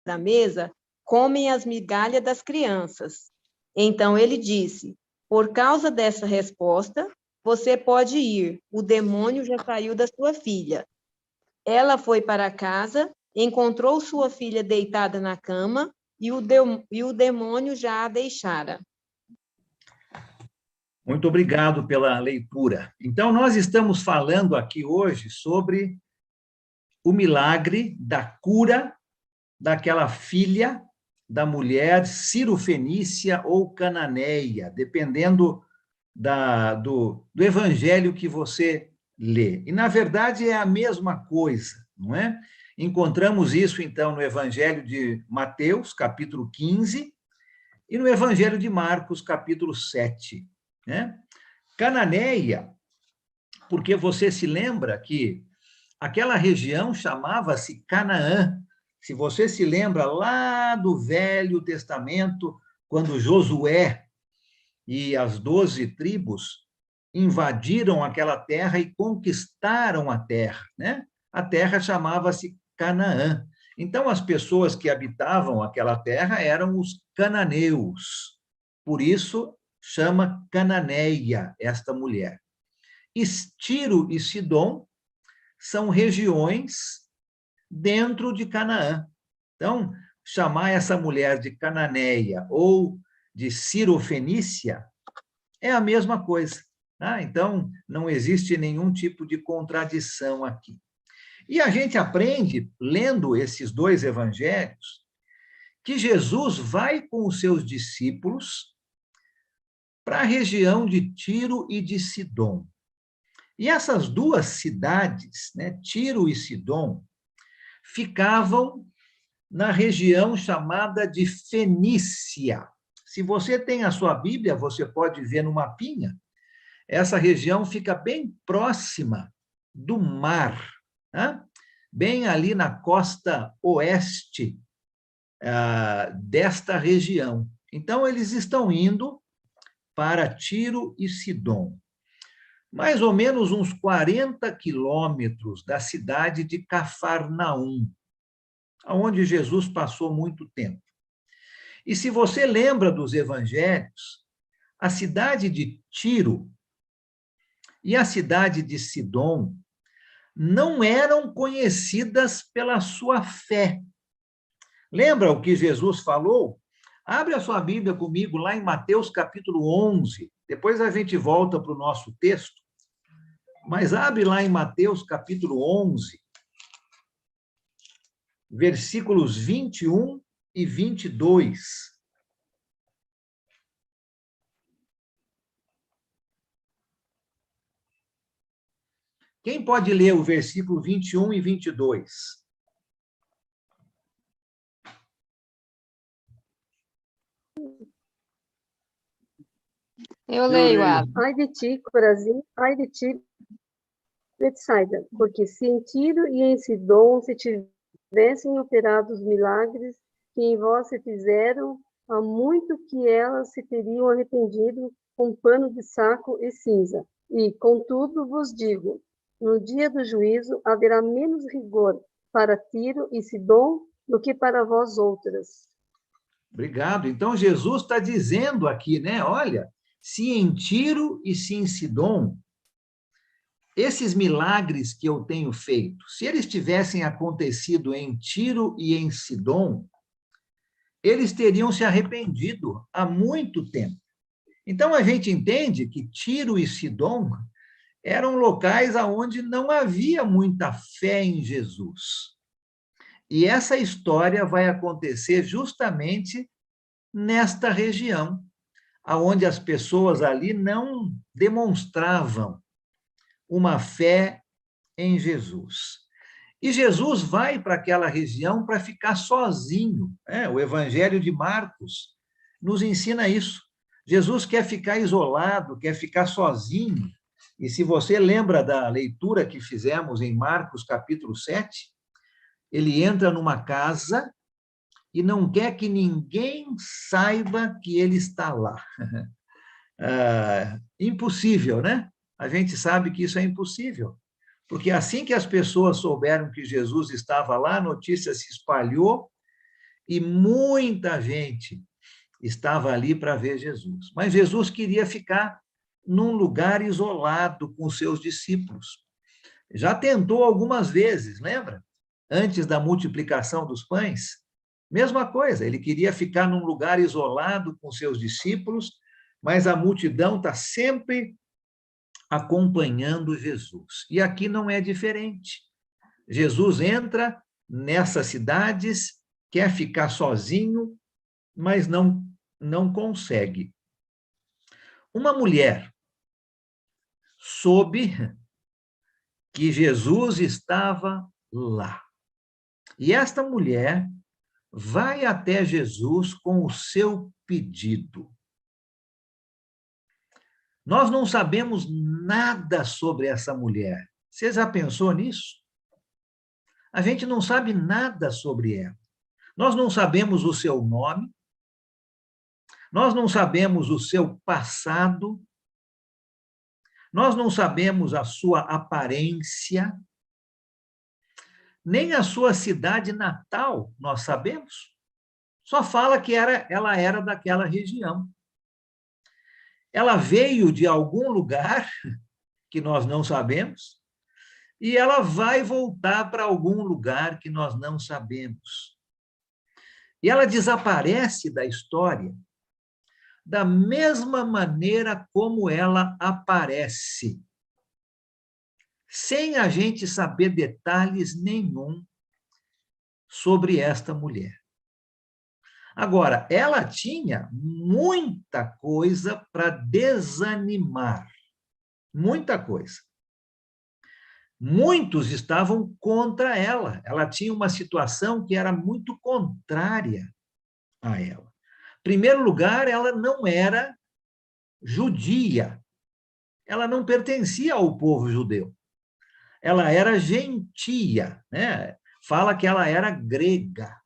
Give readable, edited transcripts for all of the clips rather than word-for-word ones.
da mesa comem as migalhas das crianças. Então ele disse: por causa dessa resposta, você pode ir, o demônio já saiu da sua filha. Ela foi para casa, encontrou sua filha deitada na cama e o demônio já a deixara. Muito obrigado pela leitura. Então, nós estamos falando aqui hoje sobre o milagre da cura daquela filha da mulher cirofenícia ou cananeia, dependendo do evangelho que você lê. E, na verdade, é a mesma coisa, não é? Encontramos isso, então, no evangelho de Mateus, capítulo 15, e no evangelho de Marcos, capítulo 7, né? Cananeia, porque você se lembra que aquela região chamava-se Canaã. Se você se lembra lá do Velho Testamento, quando Josué e as 12 tribos invadiram aquela terra e conquistaram a terra, né? A terra chamava-se Canaã. Então, as pessoas que habitavam aquela terra eram os cananeus. Por isso, chama Cananeia esta mulher. Tiro e Sidom são regiões dentro de Canaã. Então, chamar essa mulher de Cananeia ou de Cirofenícia é a mesma coisa. Tá? Então, não existe nenhum tipo de contradição aqui. E a gente aprende, lendo esses dois evangelhos, que Jesus vai com os seus discípulos para a região de Tiro e de Sidom. E essas duas cidades, né, Tiro e Sidom, ficavam na região chamada de Fenícia. Se você tem a sua Bíblia, você pode ver no mapinha, essa região fica bem próxima do mar, né? Bem ali na costa oeste desta região. Então, eles estão indo para Tiro e Sidom, mais ou menos uns 40 quilômetros da cidade de Cafarnaum, onde Jesus passou muito tempo. E se você lembra dos evangelhos, a cidade de Tiro e a cidade de Sidom não eram conhecidas pela sua fé. Lembra o que Jesus falou? Abre a sua Bíblia comigo lá em Mateus capítulo 11. Depois a gente volta para o nosso texto. Mas abre lá em Mateus capítulo 11, versículos 21 e 22. Quem pode ler o versículo 21 e 22? Eu leio, Ava. Ai de ti, Corazim, ai de ti, Betsaida, porque se em Tiro e em Sidom se tivessem operado os milagres que em vós se fizeram, há muito que elas se teriam arrependido com pano de saco e cinza. E, contudo, vos digo, no dia do juízo haverá menos rigor para Tiro e Sidom do que para vós outras. Obrigado. Então, Jesus está dizendo aqui, né? Olha, se em Tiro e se em Sidom, esses milagres que eu tenho feito, se eles tivessem acontecido em Tiro e em Sidom, eles teriam se arrependido há muito tempo. Então, a gente entende que Tiro e Sidom eram locais onde não havia muita fé em Jesus. E essa história vai acontecer justamente nesta região, onde as pessoas ali não demonstravam uma fé em Jesus. E Jesus vai para aquela região para ficar sozinho. O Evangelho de Marcos nos ensina isso. Jesus quer ficar isolado, quer ficar sozinho. E se você lembra da leitura que fizemos em Marcos, capítulo 7, ele entra numa casa e não quer que ninguém saiba que ele está lá. Impossível, né? A gente sabe que isso é impossível, porque assim que as pessoas souberam que Jesus estava lá, a notícia se espalhou e muita gente estava ali para ver Jesus. Mas Jesus queria ficar num lugar isolado com os seus discípulos. Já tentou algumas vezes, lembra? Antes da multiplicação dos pães, mesma coisa, ele queria ficar num lugar isolado com seus discípulos, mas a multidão está sempre acompanhando Jesus. E aqui não é diferente. Jesus entra nessas cidades, quer ficar sozinho, mas não consegue. Uma mulher soube que Jesus estava lá. E esta mulher vai até Jesus com o seu pedido. Nós não sabemos nada sobre essa mulher. Você já pensou nisso? A gente não sabe nada sobre ela. Nós não sabemos o seu nome, nós não sabemos o seu passado, nós não sabemos a sua aparência, nem a sua cidade natal nós sabemos. Só fala que ela era daquela região. Ela veio de algum lugar que nós não sabemos e ela vai voltar para algum lugar que nós não sabemos. E ela desaparece da história da mesma maneira como ela aparece, sem a gente saber detalhes nenhum sobre esta mulher. Agora, ela tinha muita coisa para desanimar, muita coisa. Muitos estavam contra ela. Ela tinha uma situação que era muito contrária a ela. Em primeiro lugar, ela não era judia. Ela não pertencia ao povo judeu. Ela era gentia, né? Fala que ela era grega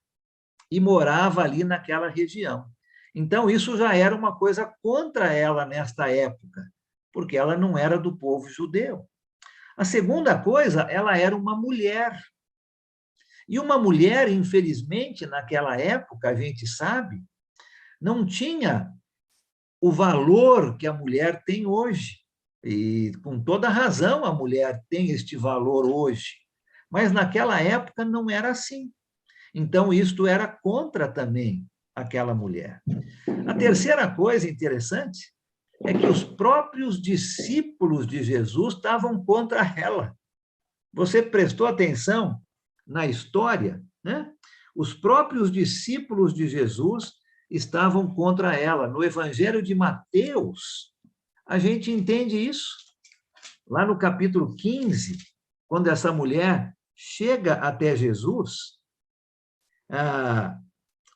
e morava ali naquela região. Então, isso já era uma coisa contra ela nesta época, porque ela não era do povo judeu. A segunda coisa, ela era uma mulher. E uma mulher, infelizmente, naquela época, a gente sabe, não tinha o valor que a mulher tem hoje. E, com toda razão, a mulher tem este valor hoje. Mas, naquela época, não era assim. Então, isto era contra também aquela mulher. A terceira coisa interessante é que os próprios discípulos de Jesus estavam contra ela. Você prestou atenção na história, né? Os próprios discípulos de Jesus estavam contra ela. No Evangelho de Mateus, a gente entende isso. Lá no capítulo 15, quando essa mulher chega até Jesus,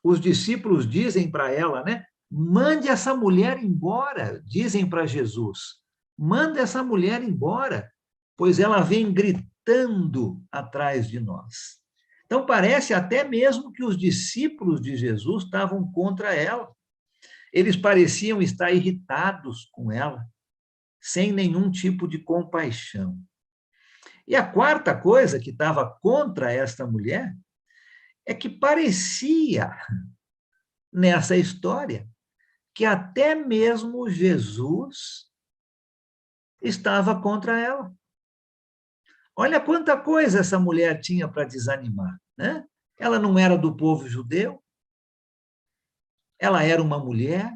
os discípulos dizem para ela, né? Mande essa mulher embora, dizem para Jesus. Manda essa mulher embora, pois ela vem gritando atrás de nós. Então, parece até mesmo que os discípulos de Jesus estavam contra ela. Eles pareciam estar irritados com ela, sem nenhum tipo de compaixão. E a quarta coisa que estava contra esta mulher é que parecia, nessa história, que até mesmo Jesus estava contra ela. Olha quanta coisa essa mulher tinha para desanimar, né? Ela não era do povo judeu, ela era uma mulher,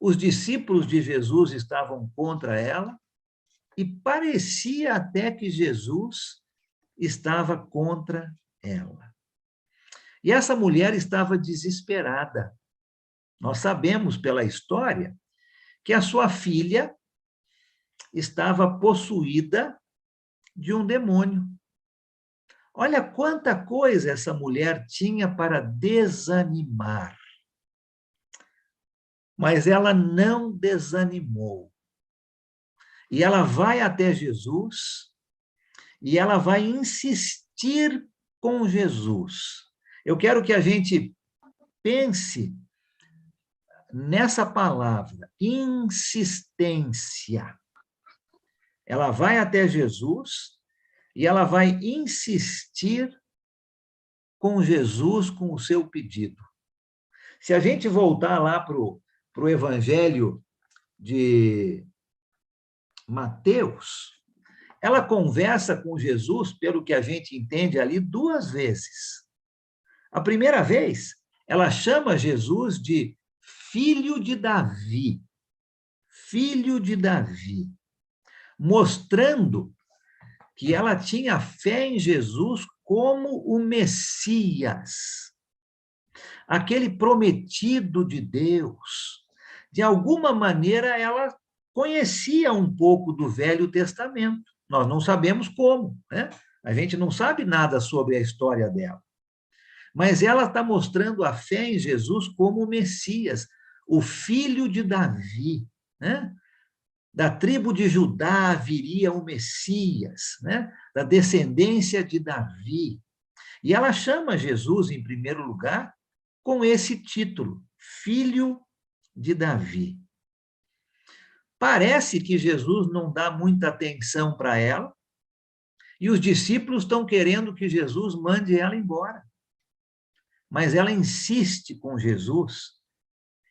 os discípulos de Jesus estavam contra ela, e parecia até que Jesus estava contra ela. E essa mulher estava desesperada. Nós sabemos pela história que a sua filha estava possuída de um demônio. Olha quanta coisa essa mulher tinha para desanimar. Mas ela não desanimou. E ela vai até Jesus e ela vai insistir com Jesus. Eu quero que a gente pense nessa palavra, insistência. Ela vai até Jesus e ela vai insistir com Jesus, com o seu pedido. Se a gente voltar lá para o Evangelho de Mateus, ela conversa com Jesus, pelo que a gente entende ali, 2 vezes. A primeira vez, ela chama Jesus de filho de Davi. Filho de Davi. Mostrando que ela tinha fé em Jesus como o Messias, aquele prometido de Deus. De alguma maneira, ela conhecia um pouco do Velho Testamento. Nós não sabemos como, né? A gente não sabe nada sobre a história dela. Mas ela está mostrando a fé em Jesus como o Messias, o filho de Davi, né? Da tribo de Judá viria o Messias, né? Da descendência de Davi. E ela chama Jesus, em primeiro lugar, com esse título, filho de Davi. Parece que Jesus não dá muita atenção para ela, e os discípulos estão querendo que Jesus mande ela embora. Mas ela insiste com Jesus,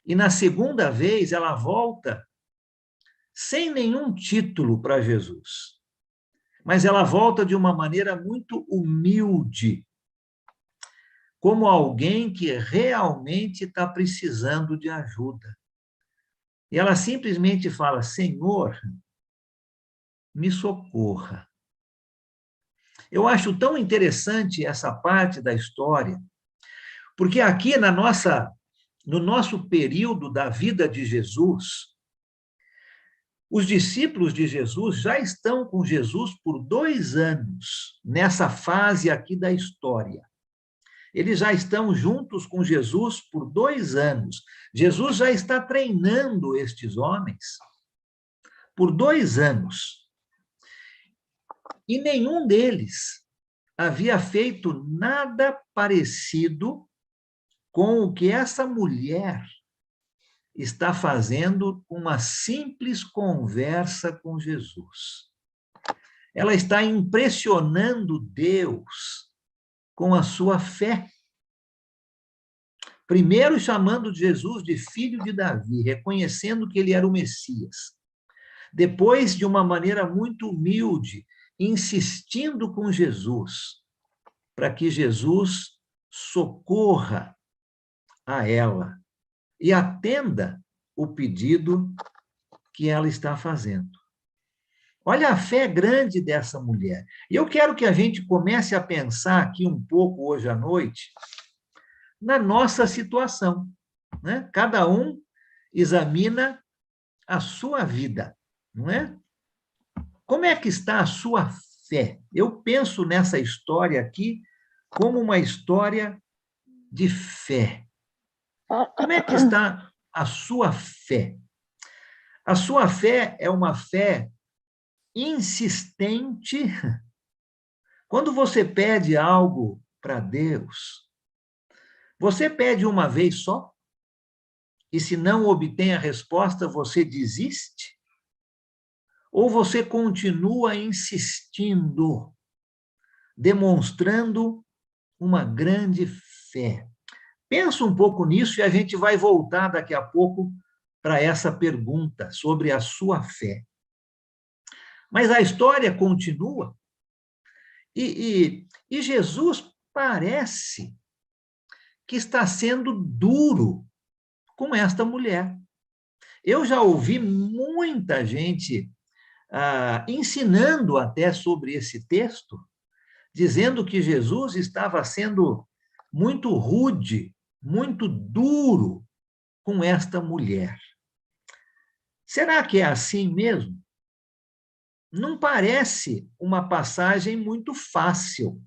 e na segunda vez ela volta sem nenhum título para Jesus. Mas ela volta de uma maneira muito humilde, como alguém que realmente está precisando de ajuda. E ela simplesmente fala: Senhor, me socorra. Eu acho tão interessante essa parte da história, porque aqui no nosso período da vida de Jesus, os discípulos de Jesus já estão com Jesus por 2 anos, nessa fase aqui da história. Eles já estão juntos com Jesus por 2 anos. Jesus já está treinando estes homens por 2 anos. E nenhum deles havia feito nada parecido com o que essa mulher está fazendo uma simples conversa com Jesus. Ela está impressionando Deus com a sua fé. Primeiro chamando Jesus de filho de Davi, reconhecendo que ele era o Messias. Depois, de uma maneira muito humilde, insistindo com Jesus, para que Jesus socorra a ela e atenda o pedido que ela está fazendo. Olha a fé grande dessa mulher. E eu quero que a gente comece a pensar aqui um pouco hoje à noite na nossa situação, né? Cada um examina a sua vida, não é? Como é que está a sua fé? Eu penso nessa história aqui como uma história de fé. Como é que está a sua fé? A sua fé é uma fé insistente. Quando você pede algo para Deus, você pede uma vez só? E se não obtém a resposta, você desiste? Ou você continua insistindo, demonstrando uma grande fé? Pensa um pouco nisso e a gente vai voltar daqui a pouco para essa pergunta sobre a sua fé. Mas a história continua e Jesus parece que está sendo duro com esta mulher. Eu já ouvi muita gente ensinando até sobre esse texto, dizendo que Jesus estava sendo muito rude, muito duro com esta mulher. Será que é assim mesmo? Não parece uma passagem muito fácil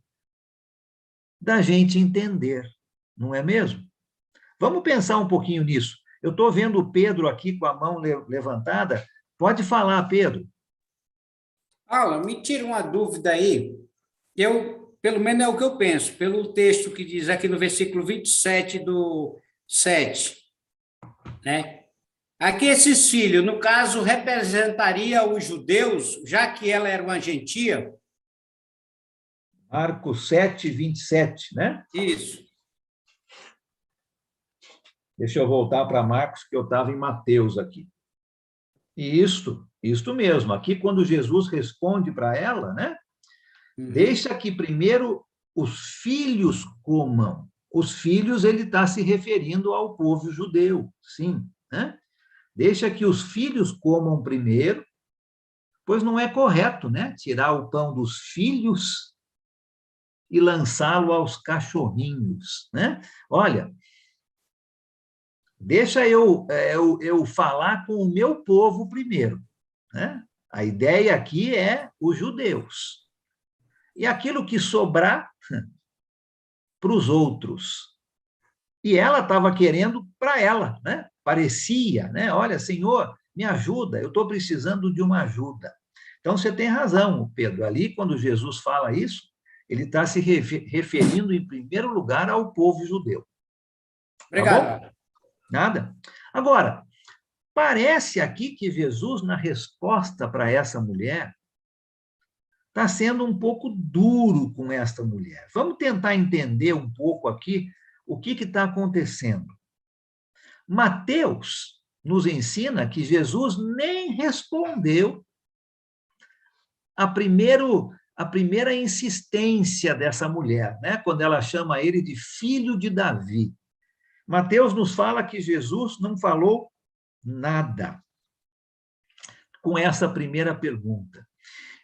da gente entender, não é mesmo? Vamos pensar um pouquinho nisso. Eu estou vendo o Pedro aqui com a mão levantada. Pode falar, Pedro. Alan, me tira uma dúvida aí. Pelo menos é o que eu penso, pelo texto que diz aqui no versículo 27 do 7, né? Aqui esses filhos, no caso, representaria os judeus, já que ela era uma gentia? Marcos 7, 27, né? Isso. Deixa eu voltar para Marcos, que eu estava em Mateus aqui. E isto mesmo. Aqui, quando Jesus responde para ela, né? Deixa que primeiro os filhos comam. Os filhos, ele está se referindo ao povo judeu, sim, né? Deixa que os filhos comam primeiro, pois não é correto, né? Tirar o pão dos filhos e lançá-lo aos cachorrinhos, né? Olha, deixa eu falar com o meu povo primeiro, né? A ideia aqui é os judeus. E aquilo que sobrar para os outros. E ela estava querendo para ela, né? Parecia, né? Olha, Senhor, me ajuda, eu estou precisando de uma ajuda. Então, você tem razão, Pedro. Ali, quando Jesus fala isso, ele está se referindo, em primeiro lugar, ao povo judeu. Obrigado. Tá bom? Nada. Agora, parece aqui que Jesus, na resposta para essa mulher, está sendo um pouco duro com esta mulher. Vamos tentar entender um pouco aqui o que está acontecendo. Mateus nos ensina que Jesus nem respondeu a primeira insistência dessa mulher, né? Quando ela chama ele de filho de Davi. Mateus nos fala que Jesus não falou nada com essa primeira pergunta.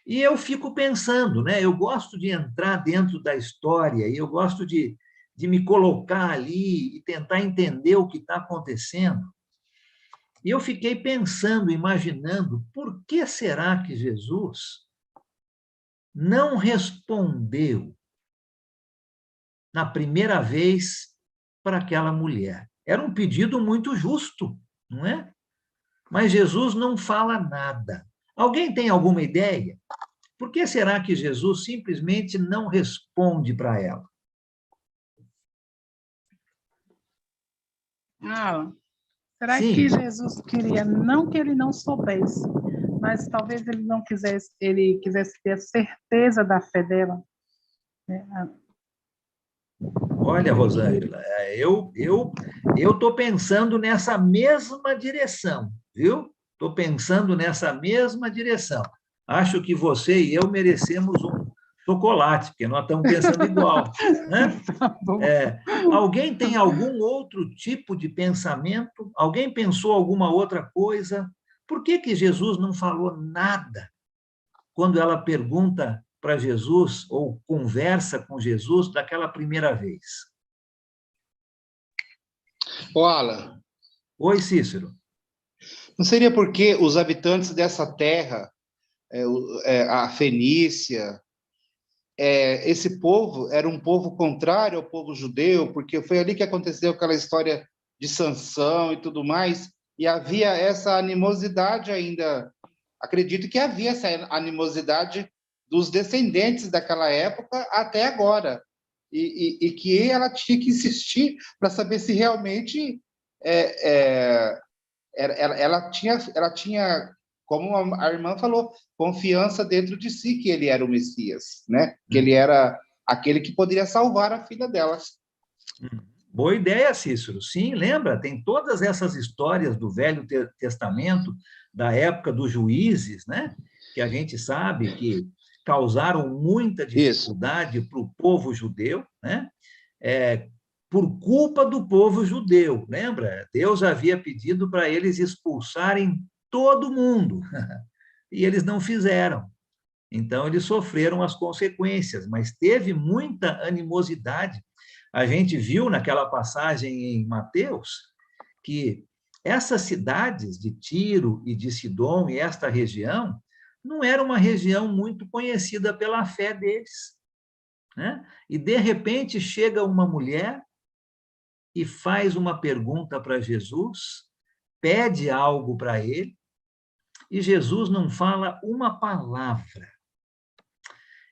E eu fico pensando, né? Eu gosto de entrar dentro da história e eu gosto de me colocar ali e tentar entender o que está acontecendo. E eu fiquei pensando, imaginando, por que será que Jesus não respondeu na primeira vez para aquela mulher? Era um pedido muito justo, não é? Mas Jesus não fala nada. Alguém tem alguma ideia? Por que será que Jesus simplesmente não responde para ela? Será Sim. que Jesus queria, não que ele não soubesse, mas talvez ele não quisesse, ele quisesse ter a certeza da fé dela? Olha, Rosângela, eu estou pensando nessa mesma direção, viu? Estou pensando nessa mesma direção. Acho que você e eu merecemos um chocolate, porque nós estamos pensando igual, né? Alguém tem algum outro tipo de pensamento? Alguém pensou alguma outra coisa? Por que Jesus não falou nada quando ela pergunta para Jesus ou conversa com Jesus daquela primeira vez? Ô, Alan, Oi, Cícero. não seria porque os habitantes dessa terra, a Fenícia, esse povo era um povo contrário ao povo judeu, porque foi ali que aconteceu aquela história de Sansão e tudo mais, e havia essa animosidade ainda. Acredito que havia essa animosidade dos descendentes daquela época até agora, e que ela tinha que insistir para saber se realmente ela tinha, como a irmã falou, confiança dentro de si que ele era o Messias, né? Que ele era aquele que poderia salvar a filha dela. Boa ideia, Cícero. Sim, lembra? Tem todas essas histórias do Velho Testamento, da época dos juízes, né? Que a gente sabe que causaram muita dificuldade para o povo judeu, né? Por culpa do povo judeu, lembra? Deus havia pedido para eles expulsarem todo mundo, e eles não fizeram. Então, eles sofreram as consequências, mas teve muita animosidade. A gente viu naquela passagem em Mateus que essas cidades de Tiro e de Sidom e esta região não era uma região muito conhecida pela fé deles, né? E, de repente, chega uma mulher e faz uma pergunta para Jesus, pede algo para ele, e Jesus não fala uma palavra.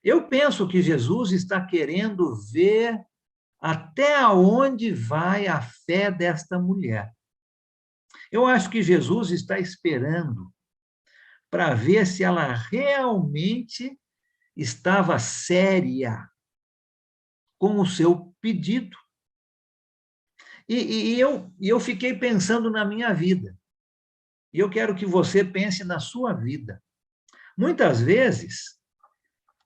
Eu penso que Jesus está querendo ver até onde vai a fé desta mulher. Eu acho que Jesus está esperando para ver se ela realmente estava séria com o seu pedido. E eu fiquei pensando na minha vida. E eu quero que você pense na sua vida. Muitas vezes,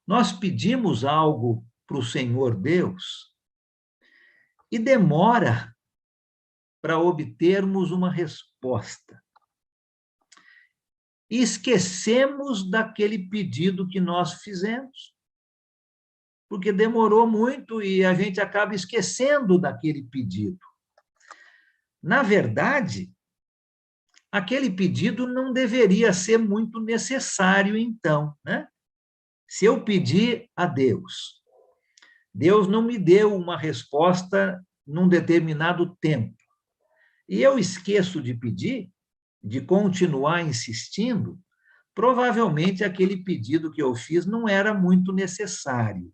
nós pedimos algo para o Senhor Deus e demora para obtermos uma resposta. E esquecemos daquele pedido que nós fizemos, porque demorou muito e a gente acaba esquecendo daquele pedido. Na verdade, aquele pedido não deveria ser muito necessário, então, né? Se eu pedir a Deus, Deus não me deu uma resposta num determinado tempo, e eu esqueço de pedir, de continuar insistindo, provavelmente aquele pedido que eu fiz não era muito necessário.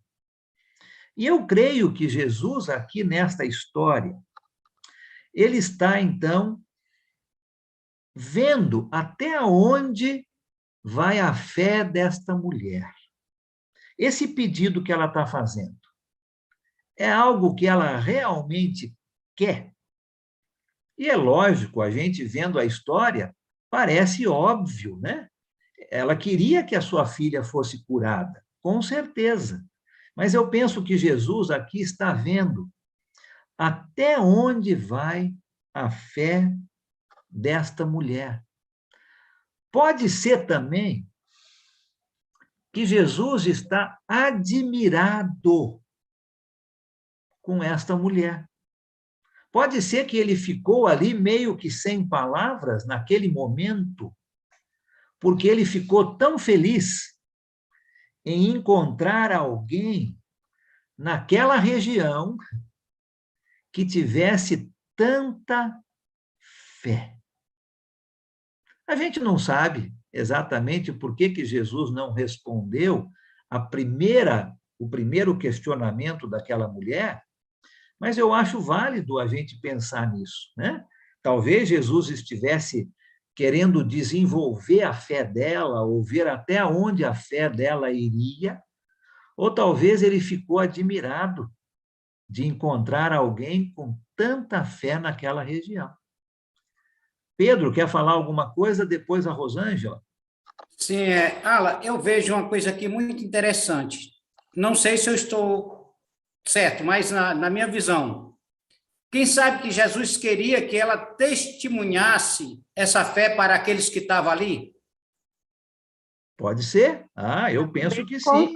E eu creio que Jesus, aqui nesta história, ele está, então, vendo até onde vai a fé desta mulher. Esse pedido que ela está fazendo é algo que ela realmente quer? E é lógico, a gente vendo a história, parece óbvio, né? Ela queria que a sua filha fosse curada, com certeza. Mas eu penso que Jesus aqui está vendo até onde vai a fé desta mulher. Pode ser também que Jesus está admirado com esta mulher. Pode ser que ele ficou ali meio que sem palavras naquele momento, porque ele ficou tão feliz em encontrar alguém naquela região que tivesse tanta fé. A gente não sabe exatamente por que Jesus não respondeu o primeiro questionamento daquela mulher, mas eu acho válido a gente pensar nisso, né? Talvez Jesus estivesse querendo desenvolver a fé dela, ou ver até onde a fé dela iria, ou talvez ele ficou admirado de encontrar alguém com tanta fé naquela região. Pedro, quer falar alguma coisa? Depois a Rosângela. Sim, Ala, eu vejo uma coisa aqui muito interessante. Não sei se eu estou certo, mas na minha visão, quem sabe que Jesus queria que ela testemunhasse essa fé para aqueles que estavam ali? Pode ser? Eu penso que sim.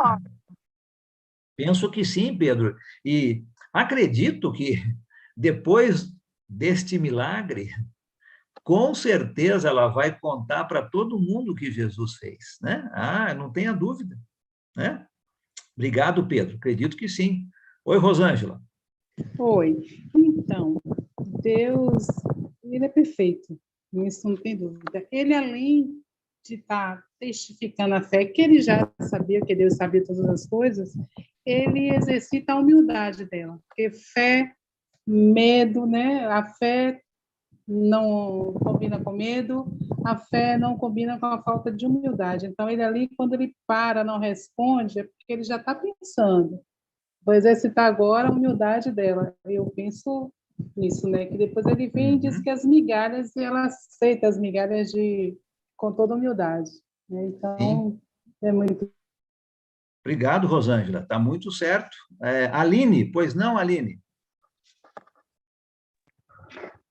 Penso que sim, Pedro. E acredito que depois deste milagre, com certeza ela vai contar para todo mundo o que Jesus fez, né? Não tenha dúvida, né? Obrigado, Pedro. Acredito que sim. Oi, Rosângela. Oi. Então, Deus, ele é perfeito, nisso não tem dúvida. Ele, além de estar testificando a fé, que ele já sabia, que Deus sabia todas as coisas, ele exercita a humildade dela, porque fé, medo, né? A fé não combina com medo, a fé não combina com a falta de humildade. Então, ele ali, quando ele para, não responde, é porque ele já está pensando. Vou exercitar agora a humildade dela. Eu penso nisso, né? Que depois ele vem e diz que as migalhas, e ela aceita as migalhas com toda humildade, né? Então, sim, é muito. Obrigado, Rosângela. Está muito certo. Aline, pois não, Aline?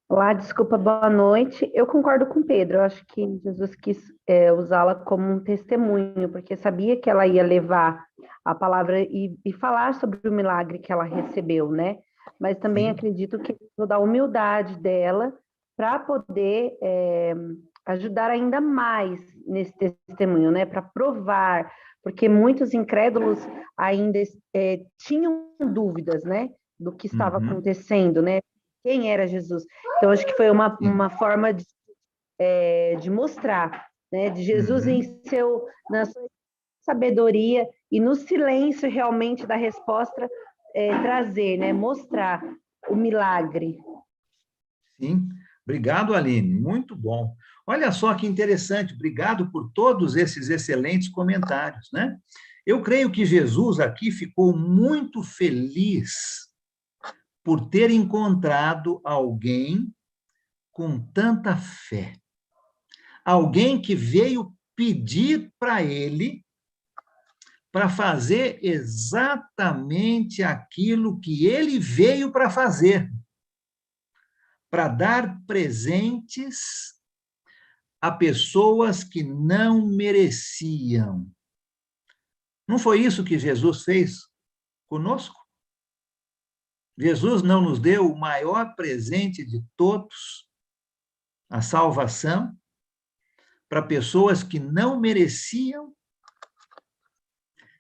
Olá, desculpa, boa noite. Eu concordo com o Pedro. Eu acho que Jesus quis usá-la como um testemunho, porque sabia que ela ia levar a palavra e falar sobre o milagre que ela recebeu, né? Mas também acredito que da humildade dela para poder ajudar ainda mais nesse testemunho, né? Para provar, porque muitos incrédulos ainda tinham dúvidas, né? Do que estava acontecendo, né? Quem era Jesus. Então, acho que foi uma forma de mostrar, né? De Jesus na sua sabedoria e no silêncio realmente da resposta trazer, né? Mostrar o milagre. Sim, obrigado, Aline, muito bom. Olha só que interessante, obrigado por todos esses excelentes comentários, né? Eu creio que Jesus aqui ficou muito feliz por ter encontrado alguém com tanta fé. Alguém que veio pedir para ele para fazer exatamente aquilo que ele veio para fazer, para dar presentes a pessoas que não mereciam. Não foi isso que Jesus fez conosco? Jesus não nos deu o maior presente de todos, a salvação, para pessoas que não mereciam?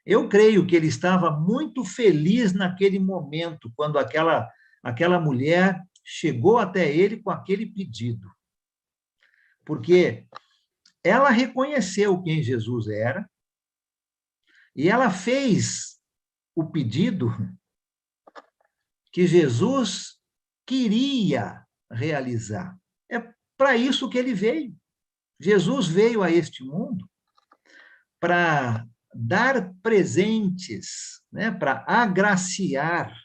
Eu creio que ele estava muito feliz naquele momento, quando aquela mulher chegou até ele com aquele pedido. Porque ela reconheceu quem Jesus era e ela fez o pedido que Jesus queria realizar. É para isso que ele veio. Jesus veio a este mundo para dar presentes, né, para agraciar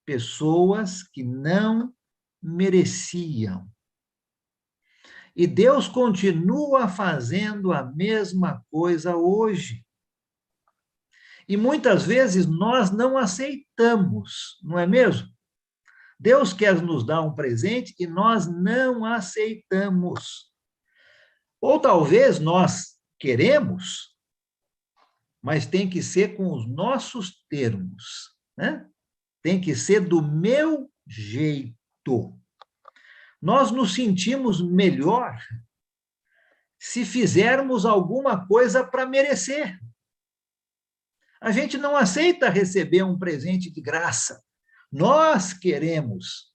pessoas que não mereciam. E Deus continua fazendo a mesma coisa hoje. E muitas vezes nós não aceitamos, não é mesmo? Deus quer nos dar um presente e nós não aceitamos. Ou talvez nós queremos, mas tem que ser com os nossos termos, né? Tem que ser do meu jeito. Nós nos sentimos melhor se fizermos alguma coisa para merecer. A gente não aceita receber um presente de graça. Nós queremos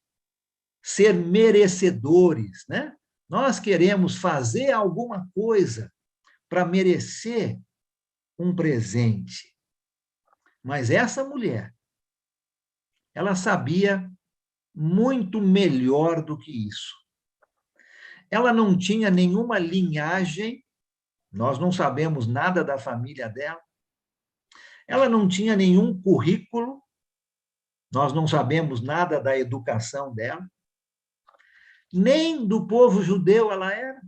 ser merecedores, né? Nós queremos fazer alguma coisa para merecer um presente. Mas essa mulher, ela sabia muito melhor do que isso. Ela não tinha nenhuma linhagem, nós não sabemos nada da família dela. Ela não tinha nenhum currículo, nós não sabemos nada da educação dela. Nem do povo judeu ela era.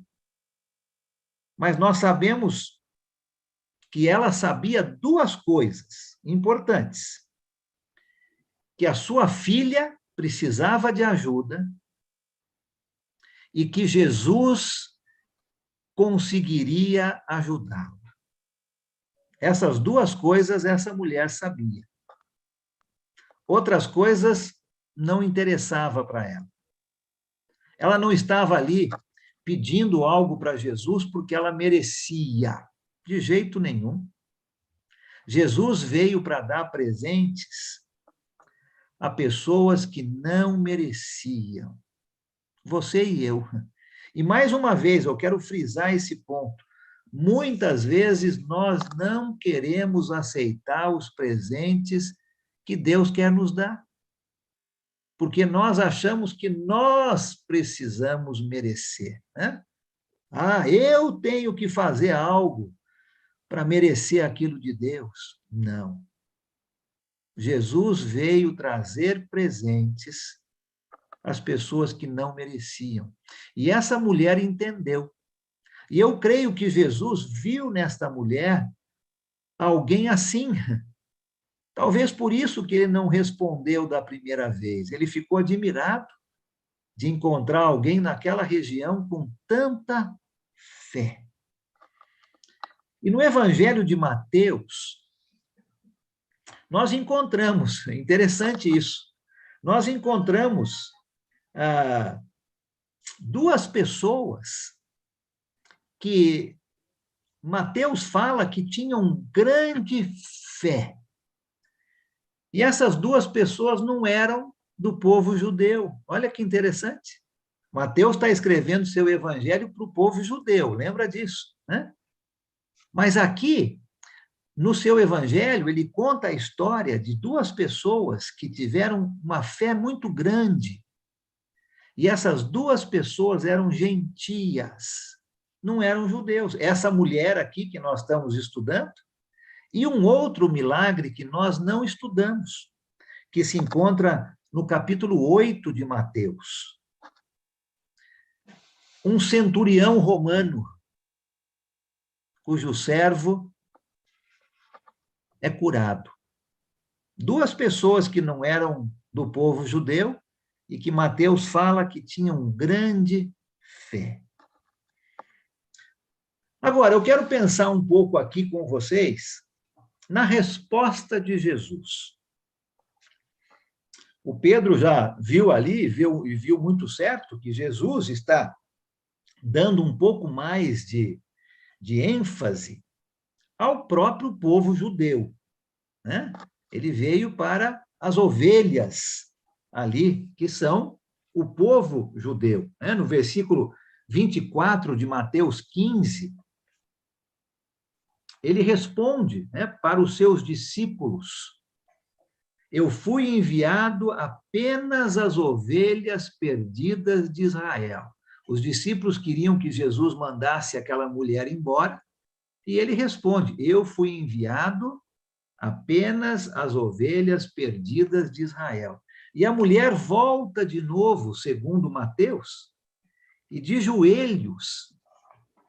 Mas nós sabemos que ela sabia duas coisas importantes: que a sua filha precisava de ajuda e que Jesus conseguiria ajudá-la. Essas duas coisas essa mulher sabia. Outras coisas não interessavam para ela. Ela não estava ali pedindo algo para Jesus porque ela merecia, de jeito nenhum. Jesus veio para dar presentes a pessoas que não mereciam. Você e eu. E, mais uma vez, eu quero frisar esse ponto. Muitas vezes nós não queremos aceitar os presentes que Deus quer nos dar, porque nós achamos que nós precisamos merecer, né? Eu tenho que fazer algo para merecer aquilo de Deus. Não. Jesus veio trazer presentes às pessoas que não mereciam. E essa mulher entendeu. E eu creio que Jesus viu nesta mulher alguém assim. Talvez por isso que ele não respondeu da primeira vez. Ele ficou admirado de encontrar alguém naquela região com tanta fé. E no Evangelho de Mateus, nós encontramos, é interessante isso, nós encontramos duas pessoas que Mateus fala que tinham grande fé. E essas duas pessoas não eram do povo judeu. Olha que interessante. Mateus está escrevendo seu evangelho para o povo judeu, lembra disso, né? Mas aqui, no seu evangelho, ele conta a história de duas pessoas que tiveram uma fé muito grande. E essas duas pessoas eram gentias, não eram judeus. Essa mulher aqui que nós estamos estudando, E um outro milagre que nós não estudamos, que se encontra no capítulo 8 de Mateus. Um centurião romano, cujo servo é curado. Duas pessoas que não eram do povo judeu e que Mateus fala que tinham grande fé. Agora, eu quero pensar um pouco aqui com vocês na resposta de Jesus. O Pedro já viu ali, viu muito certo, que Jesus está dando um pouco mais de ênfase ao próprio povo judeu, né? Ele veio para as ovelhas ali, que são o povo judeu, né? No versículo 24 de Mateus 15, ele responde, né, para os seus discípulos: eu fui enviado apenas às ovelhas perdidas de Israel. Os discípulos queriam que Jesus mandasse aquela mulher embora, e ele responde: eu fui enviado apenas às ovelhas perdidas de Israel. E a mulher volta de novo, segundo Mateus, e de joelhos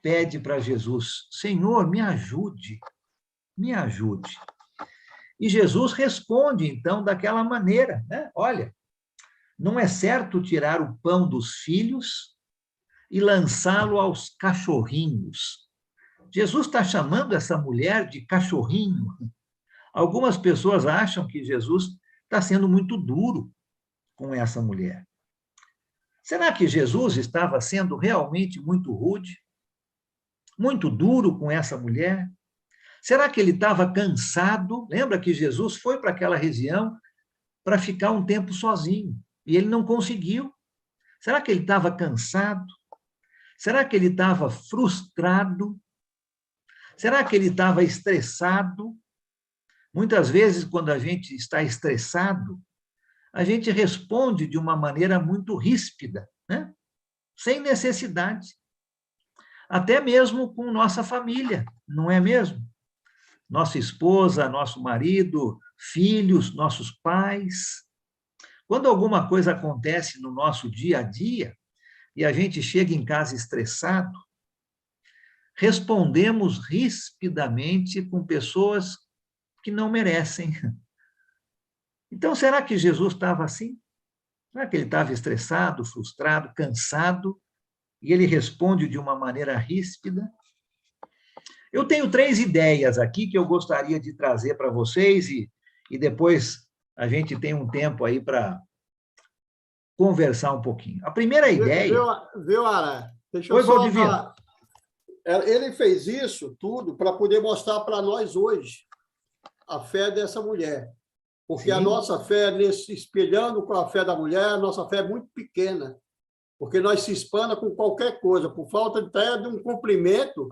pede para Jesus: Senhor, me ajude, me ajude. E Jesus responde, então, daquela maneira, né? Olha, não é certo tirar o pão dos filhos e lançá-lo aos cachorrinhos. Jesus está chamando essa mulher de cachorrinho. Algumas pessoas acham que Jesus está sendo muito duro com essa mulher. Será que Jesus estava sendo realmente muito rude? Muito duro com essa mulher? Será que ele estava cansado? Lembra que Jesus foi para aquela região para ficar um tempo sozinho e ele não conseguiu? Será que ele estava cansado? Será que ele estava frustrado? Será que ele estava estressado? Muitas vezes, quando a gente está estressado, a gente responde de uma maneira muito ríspida, né? Sem necessidade. Até mesmo com nossa família, não é mesmo? Nossa esposa, nosso marido, filhos, nossos pais. Quando alguma coisa acontece no nosso dia a dia e a gente chega em casa estressado, respondemos rispidamente com pessoas que não merecem. Então, será que Jesus estava assim? Será que ele estava estressado, frustrado, cansado, e ele responde de uma maneira ríspida? Eu tenho 3 ideias aqui que eu gostaria de trazer para vocês e depois a gente tem um tempo aí para conversar um pouquinho. A primeira ideia... Viu, Ara? Deixa Oi, eu só Valdivino. falar. Ele fez isso tudo para poder mostrar para nós hoje a fé dessa mulher. Porque Sim. a nossa fé, espelhando com a fé da mulher, a nossa fé é muito pequena. Porque nós se espana com qualquer coisa. Por falta até de um cumprimento,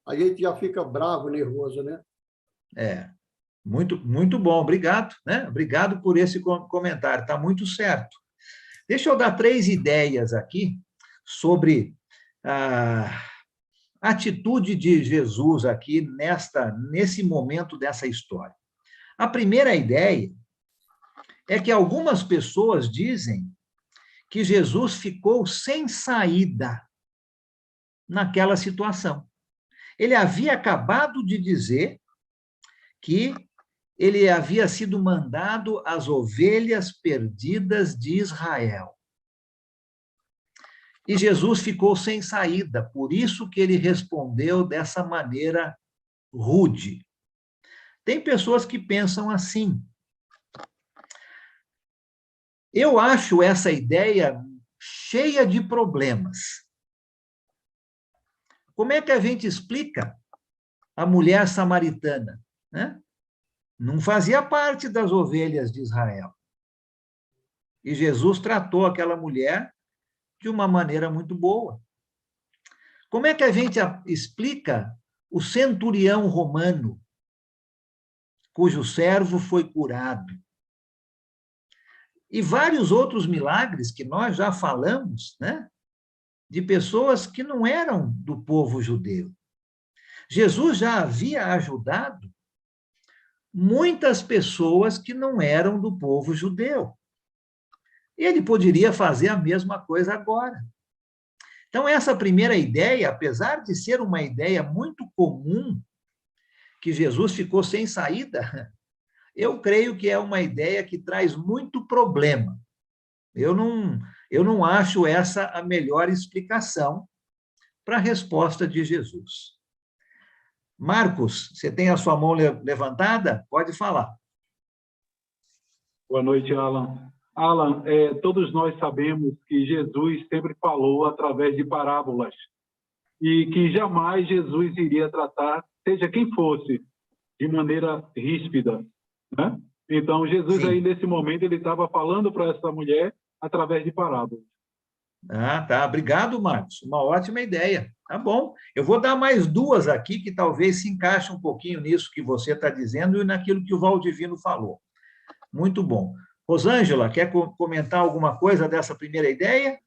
a gente já fica bravo, nervoso, né? Muito, muito bom, obrigado, né? Obrigado por esse comentário, está muito certo. Deixa eu dar 3 ideias aqui sobre a atitude de Jesus aqui nesse momento dessa história. A primeira ideia é que algumas pessoas dizem que Jesus ficou sem saída naquela situação. Ele havia acabado de dizer que ele havia sido mandado às ovelhas perdidas de Israel. E Jesus ficou sem saída, por isso que ele respondeu dessa maneira rude. Tem pessoas que pensam assim. Eu acho essa ideia cheia de problemas. Como é que a gente explica a mulher samaritana, né? Não fazia parte das ovelhas de Israel. E Jesus tratou aquela mulher de uma maneira muito boa. Como é que a gente explica o centurião romano, cujo servo foi curado? E vários outros milagres que nós já falamos, né? De pessoas que não eram do povo judeu. Jesus já havia ajudado muitas pessoas que não eram do povo judeu. Ele poderia fazer a mesma coisa agora. Então, essa primeira ideia, apesar de ser uma ideia muito comum, que Jesus ficou sem saída, eu creio que é uma ideia que traz muito problema. Eu não acho essa a melhor explicação para a resposta de Jesus. Marcos, você tem a sua mão levantada? Pode falar. Boa noite, Alan. Alan, todos nós sabemos que Jesus sempre falou através de parábolas e que jamais Jesus iria tratar, seja quem fosse, de maneira ríspida, né? Então, Jesus Sim. aí, nesse momento, ele estava falando para essa mulher através de parábolas. Ah, tá. Obrigado, Marcos. Uma ótima ideia. Tá bom. Eu vou dar mais duas aqui que talvez se encaixem um pouquinho nisso que você está dizendo e naquilo que o Valdivino falou. Muito bom. Rosângela, quer comentar alguma coisa dessa primeira ideia?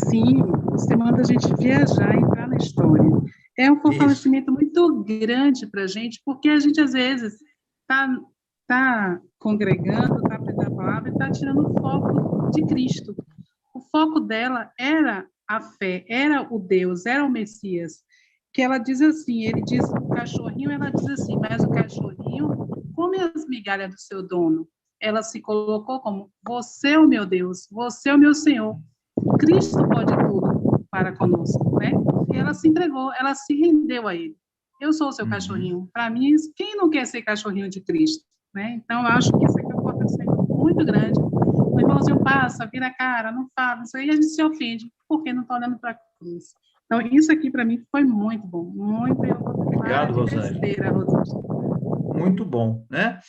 Sim, você manda a gente viajar, entrar na história. É um fortalecimento muito grande para a gente, porque a gente, às vezes, está congregando, está aprendendo a palavra e está tirando o foco de Cristo. O foco dela era a fé, era o Deus, era o Messias. Que ela diz assim, ele diz o cachorrinho, ela diz assim, mas o cachorrinho come as migalhas do seu dono. Ela se colocou como, você é o meu Deus, você é o meu Senhor. Cristo pode tudo para conosco, né? E ela se entregou, ela se rendeu a ele. Eu sou o seu cachorrinho. Para mim, quem não quer ser cachorrinho de Cristo, né? Então, eu acho que isso aqui é um potencial muito grande. O irmãozinho passa, vira a cara, não fala, isso aí a gente se ofende, porque não está olhando para a cruz. Então, isso aqui, para mim, foi muito bom. Muito. Obrigado, Rosângela. Muito bom, né?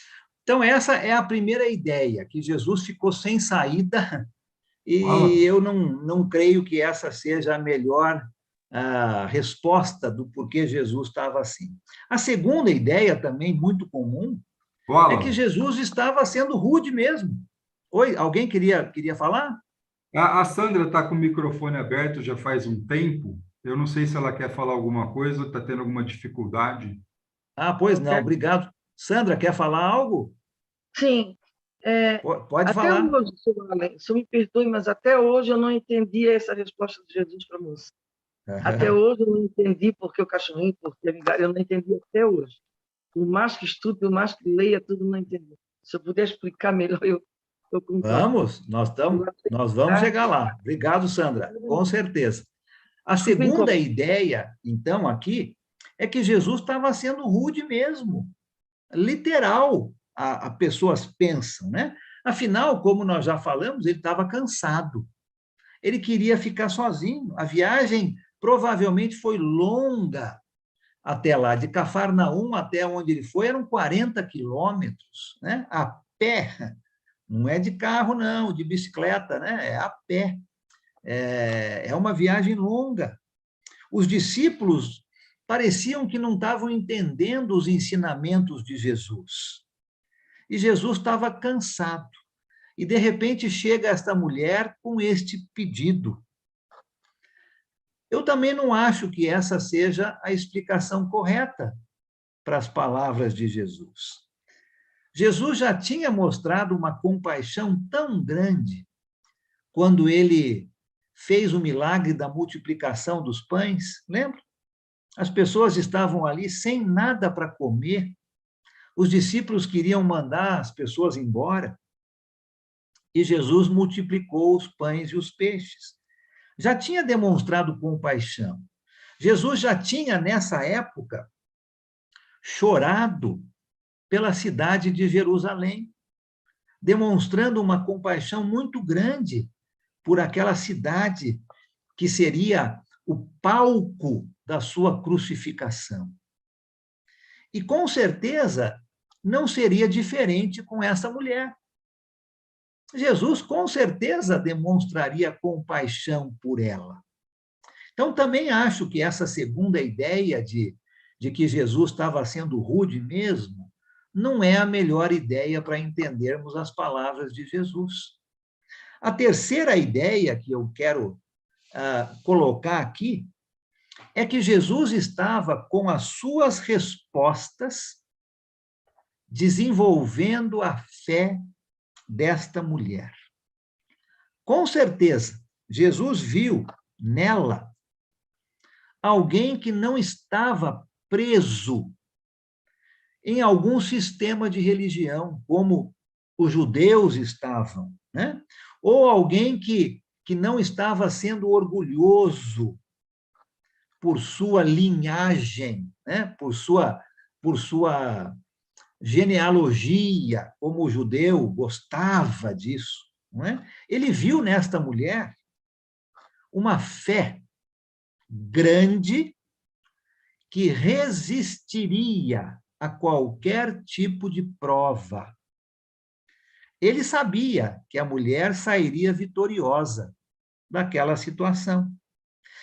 Então, essa é a primeira ideia, que Jesus ficou sem saída, e eu não creio que essa seja a melhor resposta do porquê Jesus estava assim. A segunda ideia, também muito comum, é que Jesus estava sendo rude mesmo. Oi, alguém queria falar? A Sandra está com o microfone aberto já faz um tempo. Eu não sei se ela quer falar alguma coisa ou está tendo alguma dificuldade. Ah, pois não, obrigado. Sandra, quer falar algo? Sim. Pode até falar. hoje, senhor me perdoe, mas até hoje eu não entendi essa resposta de Jesus para a moça. Até hoje eu não entendi por que o cachorrinho, por que a migalha, eu não entendi até hoje. Por mais que estude, por mais que leia, tudo não entendi. Se eu puder explicar melhor, eu concordo. Vamos, nós vamos chegar lá. Obrigado, Sandra, com certeza. A segunda ideia, então, aqui, é que Jesus estava sendo rude mesmo, literal, a pessoas pensam, né? Afinal, como nós já falamos, ele estava cansado. Ele queria ficar sozinho. A viagem provavelmente foi longa até lá, de Cafarnaum até onde ele foi, eram 40 quilômetros, né? A pé. Não é de carro, não, de bicicleta, né? É a pé. É uma viagem longa. Os discípulos pareciam que não estavam entendendo os ensinamentos de Jesus. E Jesus estava cansado. E, de repente, chega esta mulher com este pedido. Eu também não acho que essa seja a explicação correta para as palavras de Jesus. Jesus já tinha mostrado uma compaixão tão grande quando ele fez o milagre da multiplicação dos pães, lembra? As pessoas estavam ali sem nada para comer, os discípulos queriam mandar as pessoas embora, e Jesus multiplicou os pães e os peixes. Já tinha demonstrado compaixão. Jesus já tinha, nessa época, chorado pela cidade de Jerusalém, demonstrando uma compaixão muito grande por aquela cidade que seria o palco da sua crucificação. E, com certeza, não seria diferente com essa mulher. Jesus, com certeza, demonstraria compaixão por ela. Então, também acho que essa segunda ideia de que Jesus estava sendo rude mesmo, não é a melhor ideia para entendermos as palavras de Jesus. A terceira ideia que eu quero colocar aqui é que Jesus estava com as suas respostas desenvolvendo a fé desta mulher. Com certeza, Jesus viu nela alguém que não estava preso em algum sistema de religião, como os judeus estavam, né? Ou alguém que não estava sendo orgulhoso por sua linhagem, né? por sua genealogia, como o judeu gostava disso. Não é? Ele viu nesta mulher uma fé grande que resistiria a qualquer tipo de prova. Ele sabia que a mulher sairia vitoriosa daquela situação.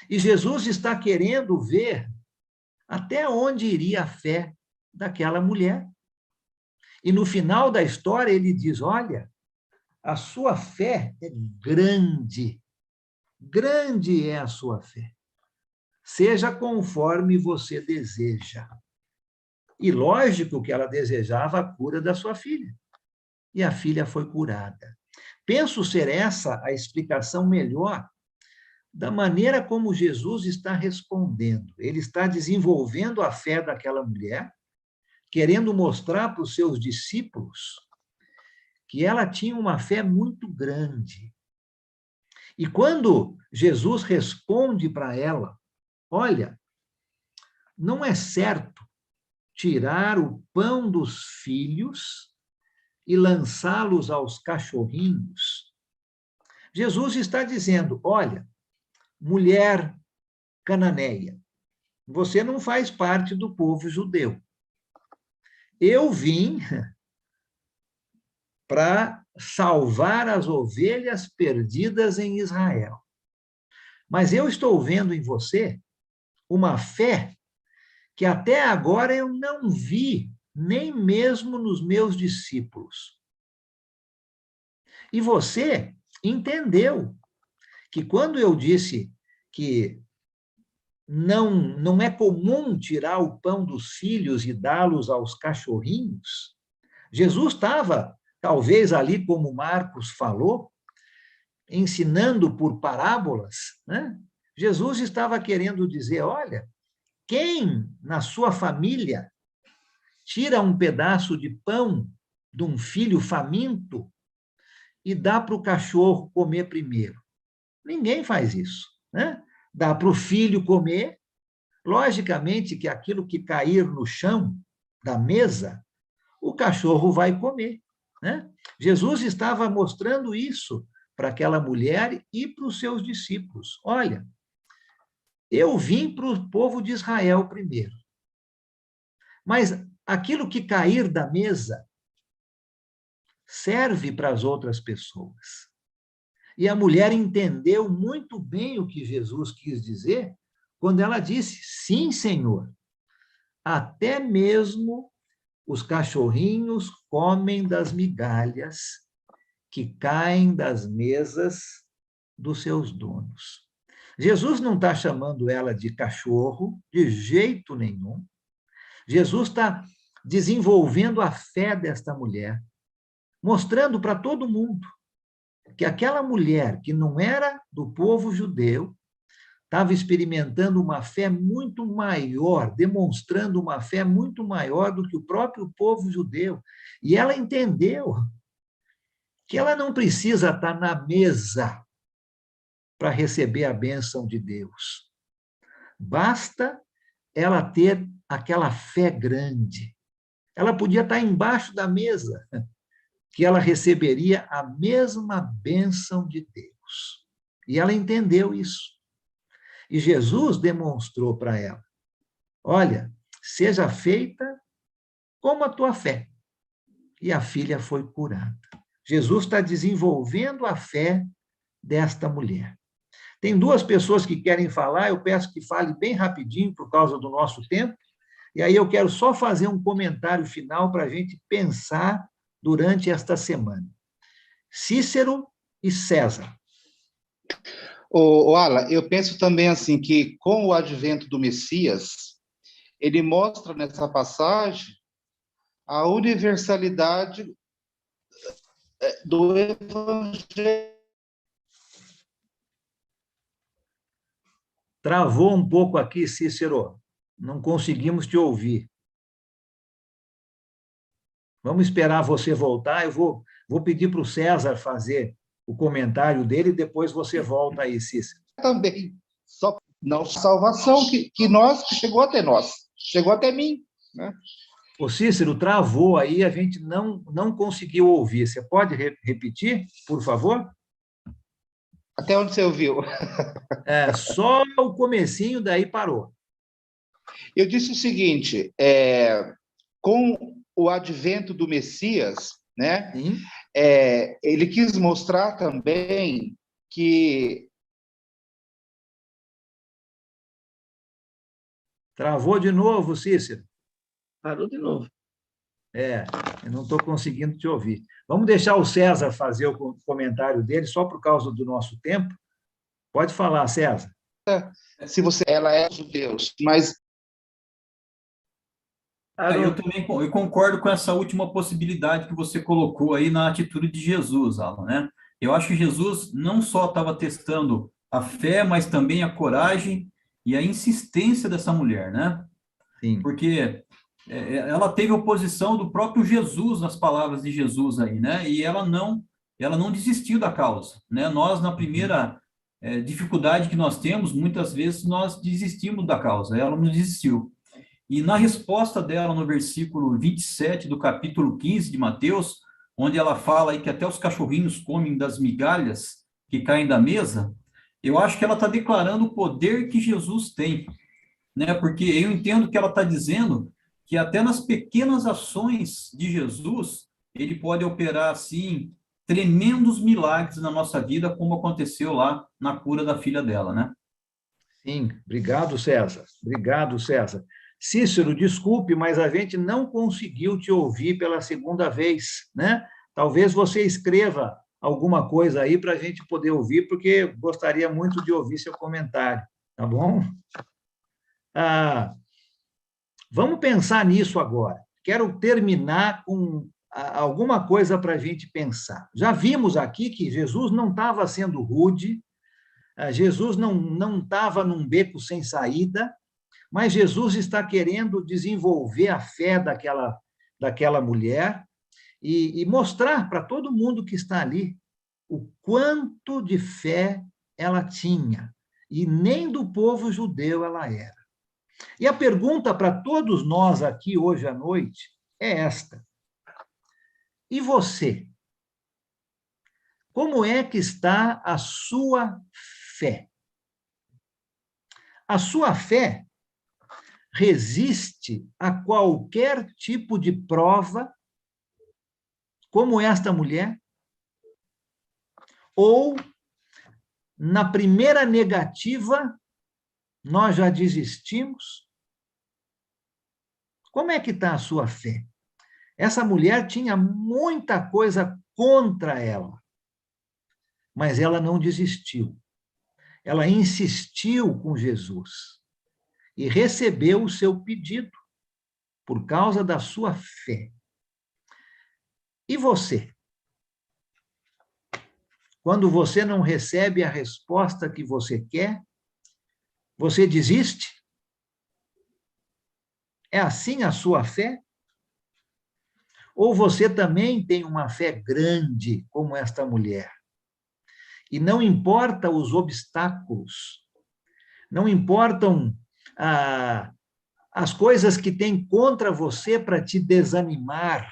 E Jesus está querendo ver até onde iria a fé daquela mulher. E no final da história ele diz: olha, a sua fé é grande. Grande é a sua fé. Seja conforme você deseja. E lógico que ela desejava a cura da sua filha. E a filha foi curada. Penso ser essa a explicação melhor da maneira como Jesus está respondendo. Ele está desenvolvendo a fé daquela mulher, querendo mostrar para os seus discípulos que ela tinha uma fé muito grande. E quando Jesus responde para ela: olha, não é certo tirar o pão dos filhos e lançá-los aos cachorrinhos. Jesus está dizendo: olha, mulher cananeia, você não faz parte do povo judeu. Eu vim para salvar as ovelhas perdidas em Israel. Mas eu estou vendo em você uma fé que até agora eu não vi, nem mesmo nos meus discípulos. E você entendeu que quando eu disse que não é comum tirar o pão dos filhos e dá-los aos cachorrinhos, Jesus estava, talvez ali como Marcos falou, ensinando por parábolas, né? Jesus estava querendo dizer: olha, quem na sua família tira um pedaço de pão de um filho faminto e dá para o cachorro comer primeiro? Ninguém faz isso, né? Dá para o filho comer. Logicamente que aquilo que cair no chão da mesa, o cachorro vai comer, né? Jesus estava mostrando isso para aquela mulher e para os seus discípulos. Olha, eu vim para o povo de Israel primeiro, mas aquilo que cair da mesa serve para as outras pessoas. E a mulher entendeu muito bem o que Jesus quis dizer quando ela disse: sim, Senhor, até mesmo os cachorrinhos comem das migalhas que caem das mesas dos seus donos. Jesus não está chamando ela de cachorro, de jeito nenhum. Jesus está desenvolvendo a fé desta mulher, mostrando para todo mundo que aquela mulher que não era do povo judeu estava experimentando uma fé muito maior, demonstrando uma fé muito maior do que o próprio povo judeu. E ela entendeu que ela não precisa estar na mesa para receber a bênção de Deus. Basta ela ter aquela fé grande. Ela podia estar embaixo da mesa, que ela receberia a mesma bênção de Deus. E ela entendeu isso. E Jesus demonstrou para ela: olha, seja feita como a tua fé. E a filha foi curada. Jesus está desenvolvendo a fé desta mulher. Tem duas pessoas que querem falar, eu peço que fale bem rapidinho por causa do nosso tempo, e aí eu quero só fazer um comentário final para a gente pensar durante esta semana. Cícero e César. Alan, eu penso também assim que com o advento do Messias, ele mostra nessa passagem a universalidade do Evangelho. Travou um pouco aqui, Cícero. Não conseguimos te ouvir. Vamos esperar você voltar. Eu vou pedir para o César fazer o comentário dele, e depois você volta aí, Cícero. Também, só não salvação que chegou até nós, chegou até mim, né? O Cícero travou aí, a gente não conseguiu ouvir. Você pode repetir, por favor? Até onde você ouviu? Só o comecinho, daí parou. Eu disse o seguinte, com o advento do Messias, né? Ele quis mostrar também que... Travou de novo, Cícero. Parou de novo. Eu não estou conseguindo te ouvir. Vamos deixar o César fazer o comentário dele, só por causa do nosso tempo. Pode falar, César. Ela é judeus, mas... Eu concordo com essa última possibilidade que você colocou aí na atitude de Jesus, Alan, né? Eu acho que Jesus não só estava testando a fé, mas também a coragem e a insistência dessa mulher, né? Sim. Porque ela teve oposição do próprio Jesus nas palavras de Jesus aí, né? E ela não desistiu da causa, né? Nós, na primeira dificuldade que nós temos, muitas vezes nós desistimos da causa, ela não desistiu. E na resposta dela, no versículo 27 do capítulo 15 de Mateus, onde ela fala aí que até os cachorrinhos comem das migalhas que caem da mesa, eu acho que ela está declarando o poder que Jesus tem, né? Porque eu entendo que ela está dizendo que até nas pequenas ações de Jesus, ele pode operar, assim, tremendos milagres na nossa vida, como aconteceu lá na cura da filha dela, né? Sim, obrigado, César. Obrigado, César. Cícero, desculpe, mas a gente não conseguiu te ouvir pela segunda vez, né? Talvez você escreva alguma coisa aí para a gente poder ouvir, porque gostaria muito de ouvir seu comentário, tá bom? Vamos pensar nisso agora. Quero terminar com alguma coisa para a gente pensar. Já vimos aqui que Jesus não estava sendo rude, Jesus não estava num beco sem saída, mas Jesus está querendo desenvolver a fé daquela mulher e mostrar para todo mundo que está ali o quanto de fé ela tinha, e nem do povo judeu ela era. E a pergunta para todos nós aqui hoje à noite é esta: e você? Como é que está a sua fé? A sua fé resiste a qualquer tipo de prova, como esta mulher? Ou, na primeira negativa, nós já desistimos? Como é que está a sua fé? Essa mulher tinha muita coisa contra ela, mas ela não desistiu. Ela insistiu com Jesus e recebeu o seu pedido por causa da sua fé. E você? Quando você não recebe a resposta que você quer, você desiste? É assim a sua fé? Ou você também tem uma fé grande, como esta mulher? E não importa os obstáculos, não importam as coisas que tem contra você para te desanimar,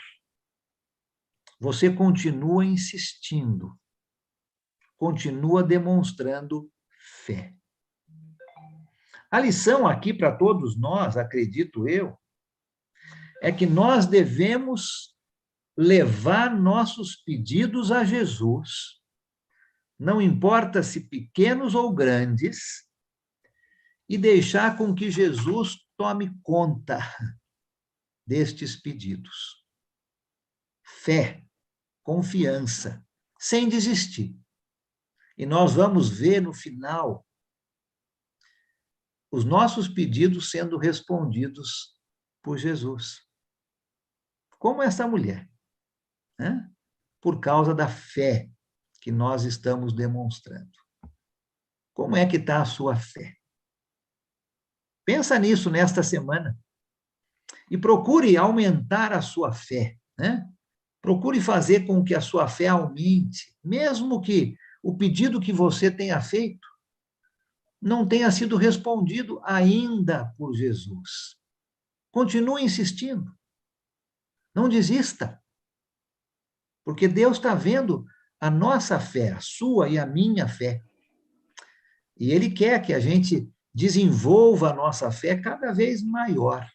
você continua insistindo, continua demonstrando fé. A lição aqui para todos nós, acredito eu, é que nós devemos levar nossos pedidos a Jesus, não importa se pequenos ou grandes, e deixar com que Jesus tome conta destes pedidos. Fé, confiança, sem desistir. E nós vamos ver no final os nossos pedidos sendo respondidos por Jesus. como essa mulher, né? Por causa da fé que nós estamos demonstrando. Como é que está a sua fé? Pensa nisso nesta semana e procure aumentar a sua fé, né? Procure fazer com que a sua fé aumente, mesmo que o pedido que você tenha feito não tenha sido respondido ainda por Jesus. Continue insistindo. Não desista. Porque Deus está vendo a nossa fé, a sua e a minha fé. E Ele quer que a gente desenvolva a nossa fé cada vez maior,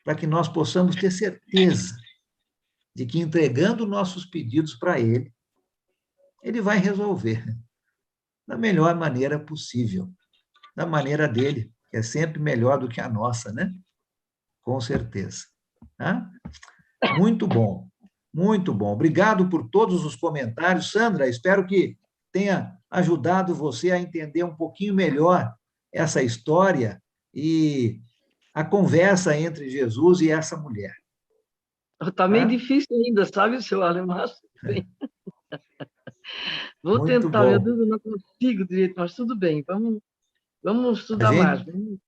para que nós possamos ter certeza de que, entregando nossos pedidos para Ele, Ele vai resolver da melhor maneira possível, da maneira dele, que é sempre melhor do que a nossa, né? Com certeza. Tá? Muito bom, muito bom. Obrigado por todos os comentários. Sandra, espero que tenha ajudado você a entender um pouquinho melhor essa história e a conversa entre Jesus e essa mulher. Está meio difícil ainda, sabe, seu Alemão? Vou Muito tentar, bom. meu Deus, eu não consigo direito, mas tudo bem, vamos estudar mais.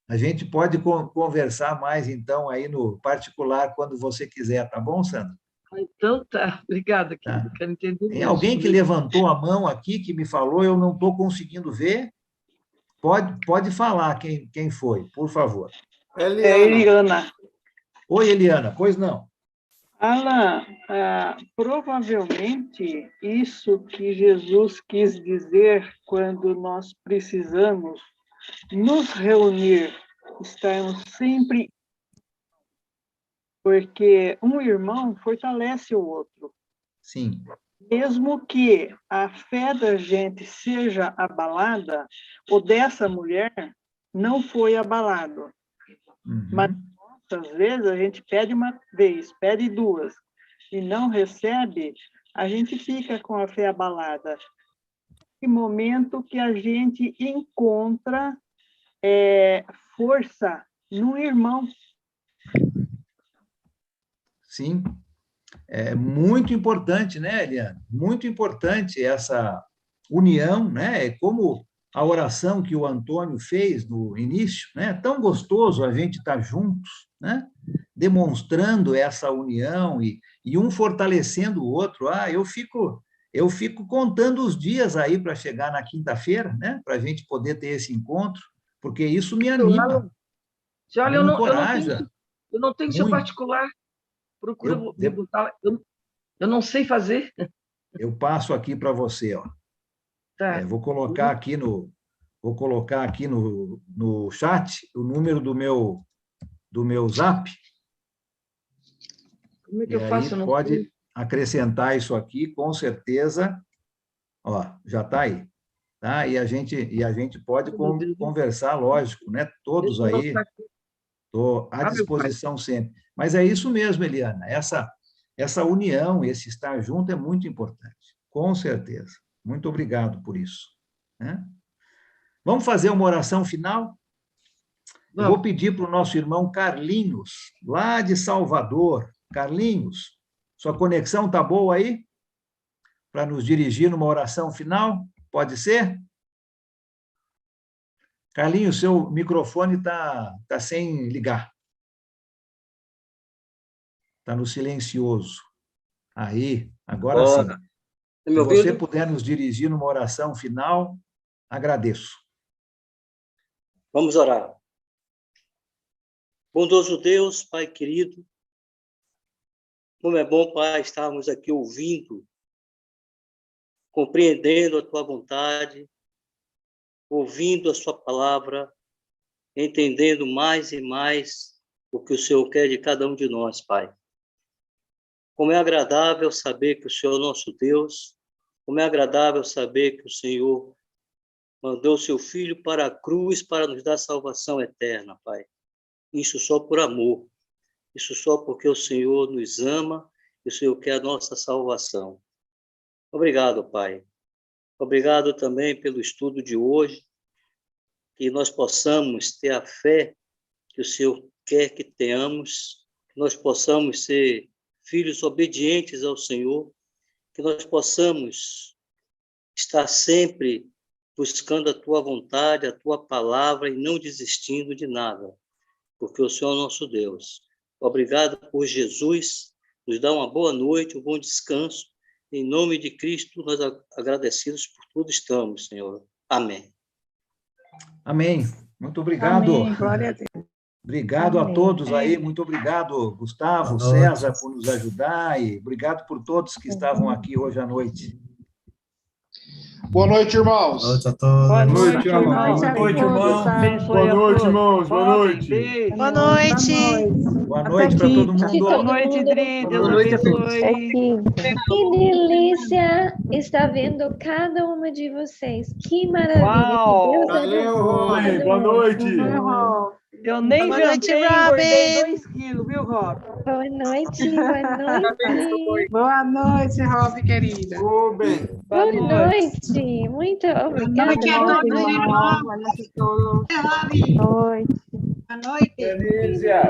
A gente pode conversar mais, então, aí no particular, quando você quiser, tá bom, Sandra? Então tá, obrigada, querido. Tá. Quero entender Tem mais. alguém que levantou a mão aqui, que me falou, eu não estou conseguindo ver? Pode falar quem foi, por favor. Eliana. Oi, Eliana, pois não. Alan, provavelmente isso que Jesus quis dizer quando nós precisamos nos reunir, estarmos sempre, porque um irmão fortalece o outro. Sim. Mesmo que a fé da gente seja abalada, o dessa mulher não foi abalado. Mas às vezes a gente pede uma vez, pede duas, e não recebe, a gente fica com a fé abalada. Que momento que a gente encontra força no irmão. Sim. É muito importante, né, Eliana? Muito importante essa união, né? Como a oração que o Antônio fez no início, né? É tão gostoso a gente estar juntos, né? Demonstrando essa união e um fortalecendo o outro. Eu fico contando os dias aí para chegar na quinta-feira, né? Para a gente poder ter esse encontro, porque isso me anima, Olha, me encoraja. Eu não tenho seu particular. Procura me botar. Eu não sei fazer. Eu passo aqui para você, ó. Tá. Vou colocar aqui no chat o número do meu Zap. Como é que e eu faço? aí pode acrescentar isso aqui, com certeza. Ó, já está aí. Tá? E a gente pode conversar, lógico, né? Todos aí. Estou à disposição sempre. Mas é isso mesmo, Eliana. Essa união, esse estar junto é muito importante. Com certeza. Muito obrigado por isso. Né? Vamos fazer uma oração final? Eu vou pedir para o nosso irmão Carlinhos, lá de Salvador. Carlinhos, sua conexão está boa aí? Para nos dirigir numa oração final? Pode ser? Carlinhos, seu microfone está sem ligar. Está no silencioso. Aí, agora sim. Se você puder nos dirigir numa oração final, agradeço. Vamos orar. Bondoso Deus, Pai querido, como é bom, Pai, estarmos aqui ouvindo, compreendendo a Tua vontade, ouvindo a Sua palavra, entendendo mais e mais o que o Senhor quer de cada um de nós, Pai. Como é agradável saber que o Senhor é nosso Deus, como é agradável saber que o Senhor mandou o seu Filho para a cruz para nos dar salvação eterna, Pai. Isso só por amor, isso só porque o Senhor nos ama e o Senhor quer a nossa salvação. Obrigado, Pai. Obrigado também pelo estudo de hoje, que nós possamos ter a fé que o Senhor quer que tenhamos, que nós possamos ser filhos obedientes ao Senhor, que nós possamos estar sempre buscando a Tua vontade, a Tua palavra e não desistindo de nada, porque o Senhor é nosso Deus. Obrigado por Jesus, nos dá uma boa noite, um bom descanso. Em nome de Cristo, nós agradecidos por tudo estamos, Senhor. Amém. Amém. Muito obrigado. Amém. Glória a Deus. Obrigado a todos aí, muito obrigado, Gustavo, César, por nos ajudar, e obrigado por todos que estavam aqui hoje à noite. Boa noite, irmãos. Boa noite a todos. Boa noite, irmão. Boa noite, irmão. Boa noite, irmãos. Boa noite. Boa noite. Boa noite para todo mundo. Boa noite, Dri. Deus abençoe. Que delícia estar vendo cada uma de vocês. Que maravilha. Uau. Que Deus Valeu, Rob. Boa noite. Eu nem Boa noite, jantei, Robin. engordei 2 quilos, viu, Rob? Boa noite, boa noite. Boa noite, Rob, querida. Rubem. Boa noite. Muito obrigada. Boa noite a todos, irmãos. Boa noite. Boa noite. Delícia.